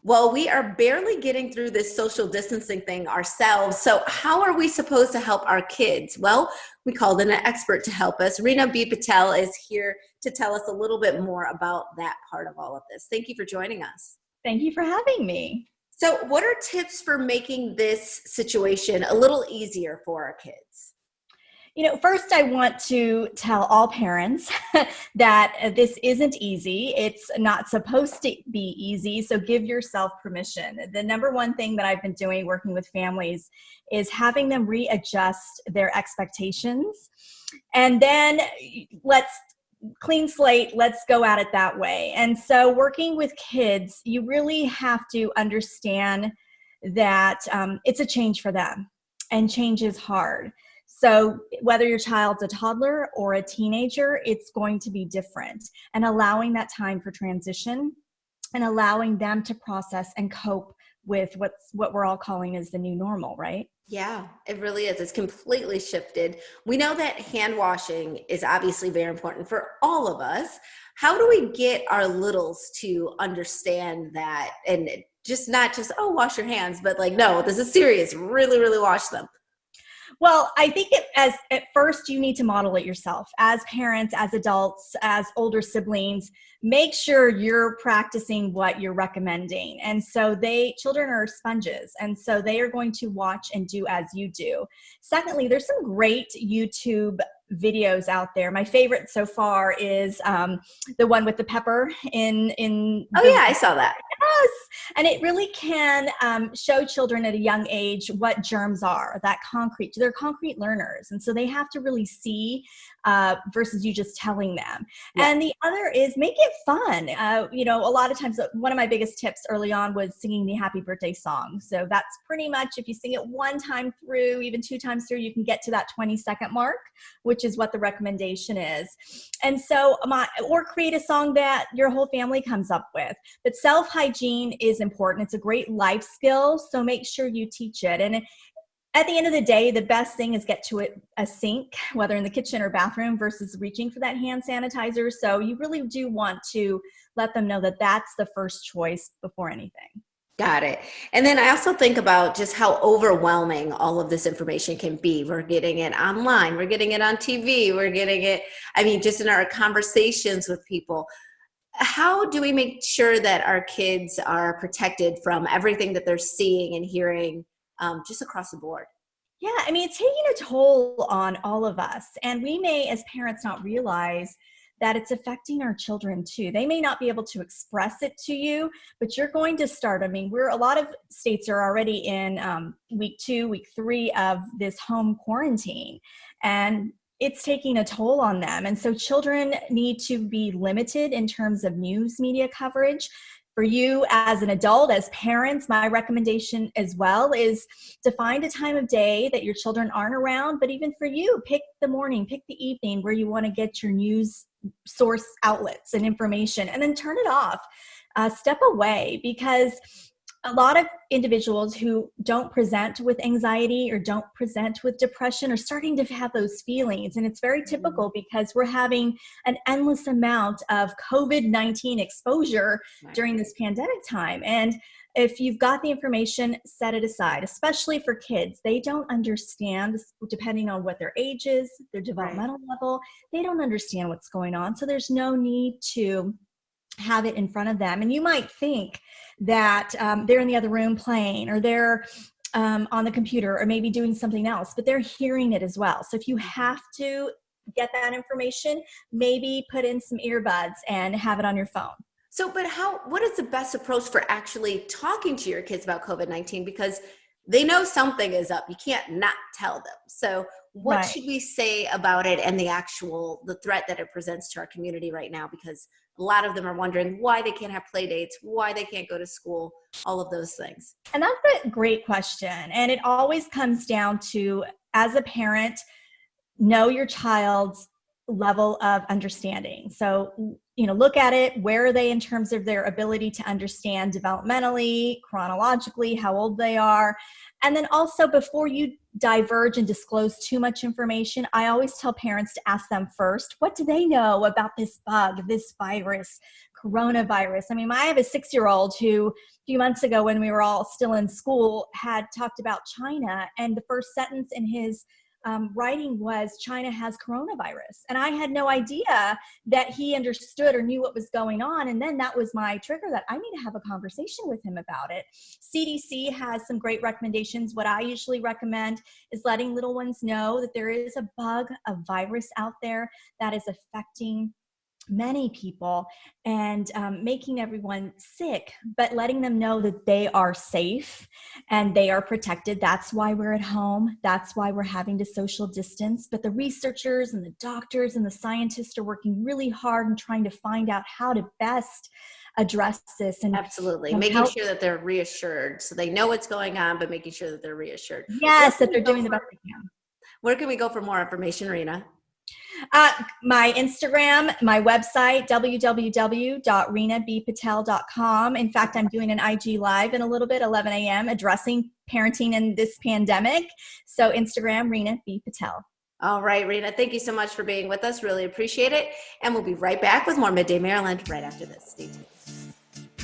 Well, we are barely getting through this social distancing thing ourselves. So, how are we supposed to help our kids? Well, we called in an expert to help us. Reena B. Patel is here to tell us a little bit more about that part of all of this. Thank you for joining us. Thank you for having me. So, what are tips for making this situation a little easier for our kids? First, I want to tell all parents that this isn't easy. It's not supposed to be easy. So give yourself permission. The number one thing that I've been doing working with families is having them readjust their expectations. And then let's clean slate, let's go at it that way. And so working with kids, you really have to understand that it's a change for them, and change is hard. So whether your child's a toddler or a teenager, it's going to be different. And allowing that time for transition and allowing them to process and cope with what we're all calling as the new normal, right? Yeah, it really is. It's completely shifted. We know that hand washing is obviously very important for all of us. How do we get our littles to understand that and just not just, oh, wash your hands, but like, no, this is serious. Really, really wash them. Well, I think as at first you need to model it yourself as parents, as adults, as older siblings. Make sure you're practicing what you're recommending. And so children are sponges, and so they are going to watch and do as you do. Secondly, there's some great YouTube videos out there. My favorite so far is the one with the pepper in Oh, the yeah, I saw that. Yes. And it really can show children at a young age what germs are, they're concrete learners. And so they have to really see versus you just telling them. Yeah. And the other is make it fun. A lot of times, one of my biggest tips early on was singing the happy birthday song. So that's pretty much, if you sing it one time through, even two times through, you can get to that 20-second mark, which is what the recommendation is. And so, or create a song that your whole family comes up with. But self-hygiene is important. It's a great life skill, so make sure you teach it. And at the end of the day, the best thing is get to a sink, whether in the kitchen or bathroom, versus reaching for that hand sanitizer. So you really do want to let them know that that's the first choice before anything. Got it. And then I also think about just how overwhelming all of this information can be. We're getting it online, we're getting it on TV, we're getting it, just in our conversations with people. How do we make sure that our kids are protected from everything that they're seeing and hearing just across the board? Yeah, it's taking a toll on all of us. And we may, as parents, not realize that it's affecting our children too. They may not be able to express it to you, but you're going to start. A lot of states are already in week 2, week 3 of this home quarantine, and it's taking a toll on them. And so children need to be limited in terms of news media coverage. For you as an adult, as parents, my recommendation as well is to find a time of day that your children aren't around. But even for you, pick the morning, pick the evening where you want to get your news source outlets and information, and then turn it off. Step away, because a lot of individuals who don't present with anxiety or don't present with depression are starting to have those feelings. And it's very typical because we're having an endless amount of COVID-19 exposure during this pandemic time. And if you've got the information, set it aside, especially for kids. They don't understand, depending on what their age is, their developmental level, they don't understand what's going on. So there's no need to have it in front of them. And you might think that they're in the other room playing, or they're on the computer, or maybe doing something else, but they're hearing it as well. So if you have to get that information, maybe put in some earbuds and have it on your phone. So, but what is the best approach for actually talking to your kids about COVID-19? Because they know something is up. You can't not tell them. So what should we say about it and the threat that it presents to our community right now? Because a lot of them are wondering why they can't have play dates, why they can't go to school, all of those things. And that's a great question. And it always comes down to, as a parent, know your child's level of understanding. So, look at it. Where are they in terms of their ability to understand developmentally, chronologically, how old they are? And then also, before you diverge and disclose too much information, I always tell parents to ask them first, what do they know about this bug, this virus, coronavirus. I mean, I have a 6-year-old who a few months ago when we were all still in school had talked about China, and the first sentence in his writing was China has coronavirus. And I had no idea that he understood or knew what was going on. And then that was my trigger that I need to have a conversation with him about it. CDC has some great recommendations. What I usually recommend is letting little ones know that there is a bug, a virus out there that is affecting many people and making everyone sick, but letting them know that they are safe and they are protected. That's why we're at home. That's why we're having to social distance. But the researchers and the doctors and the scientists are working really hard and trying to find out how to best address this and Absolutely. Making help. sure that they're reassured. So they know what's going on, but making sure that they're reassured. Yes, that they're doing the best they can. Where can we go for more information, Rena? My Instagram, my website, www.renabpatel.com. In fact, I'm doing an IG live in a little bit, 11 a.m., addressing parenting in this pandemic. So Instagram, Rena B. Patel. All right, Rena, thank you so much for being with us. Really appreciate it. And we'll be right back with more Midday Maryland right after this. Stay tuned.